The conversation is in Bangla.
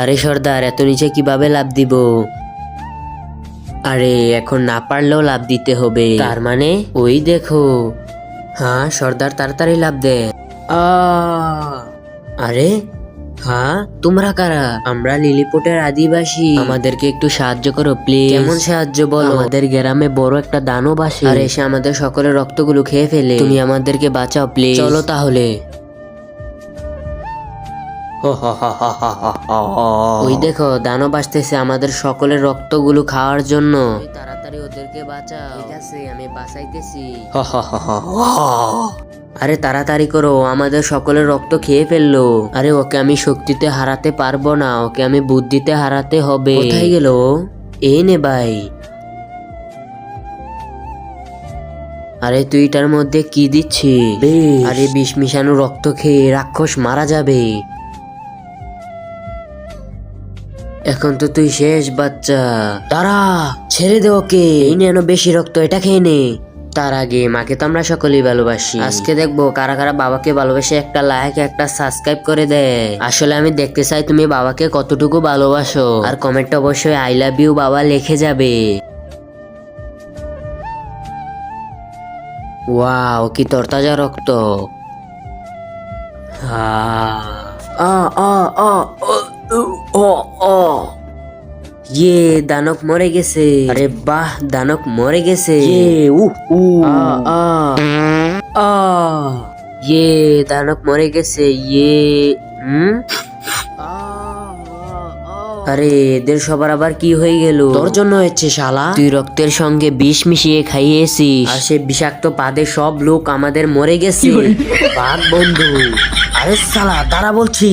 আরে সর্দার, এত নিচে কিভাবে লাফ দিব? আরে এখন না পারলেও লাফ দিতে হবে। তার মানে ওই দেখো। হ্যাঁ সর্দার, তাড়াতাড়ি লাফ দে। আরে হ্যাঁ, তোমরা কারা? আমরা লিলিপুটের আদিবাসী। আমাদেরকে একটু সাহায্য করো প্লিজ। কেমন সাহায্য বলো? আমাদের গ্রামে বড় একটা দানব আসে আর এসে আমাদের সকলের রক্তগুলো খেয়ে ফেলে। তুমি আমাদেরকে বাঁচাও প্লিজ। চলো তাহলে। ওই দেখো, দানব আসতেছে আমাদের সকলের রক্তগুলো খাওয়ার জন্য। তাড়াতাড়ি ওদেরকে বাঁচাও। ঠিক আছে, আমি বাঁচাইতেছি। আরে তাড়াতাড়ি করো, আমাদের সকলের রক্ত খেয়ে ফেললো। আরে ওকে আমি শক্তিতে হারাতে পারবো না, ওকে আমি বুদ্ধিতে হারাতে হবে। কোথায় গেল? এই নে ভাই। আরে তুই এটার মধ্যে কি দিচ্ছিস? আরে বিষ মিশানো রক্ত খেয়ে রাক্ষস মারা যাবে। এখন তো তুই শেষ বাচ্চা। তারা ছেড়ে দে ওকে। এই নে বেশি রক্ত, এটা খেয়ে নে। তার আগে মাকে তো আমরা সকলেই ভালোবাসি। আজকে দেখবো কারা কারা বাবাকে ভালোবাসে। একটা লাইক, একটা সাবস্ক্রাইব করে দে। আসলে আমি দেখতে চাই তুমি বাবাকে কতটুকু ভালোবাসো। আর কমেন্টে অবশ্যই আই লাভ ইউ বাবা লিখে যাবে। ওয়াও, কি তরতাজা রক্ত। ইয়ে, দানব মরে গেছে। আরে বাহ, দানব মরে গেছে। ইয়ে, দানব মরে গেছে। ইয়ে। আরে এদের সবার আবার কি হয়ে গেল? তোর জন্য হচ্ছে শালা। তুই রক্তের সঙ্গে বিষ মিশিয়ে খাইয়েছিস আর সে বিষাক্ত পাদে সব লোক আমাদের মরে গেছে। বাঘ বন্ধু। আরে শালা, তারা বলছি।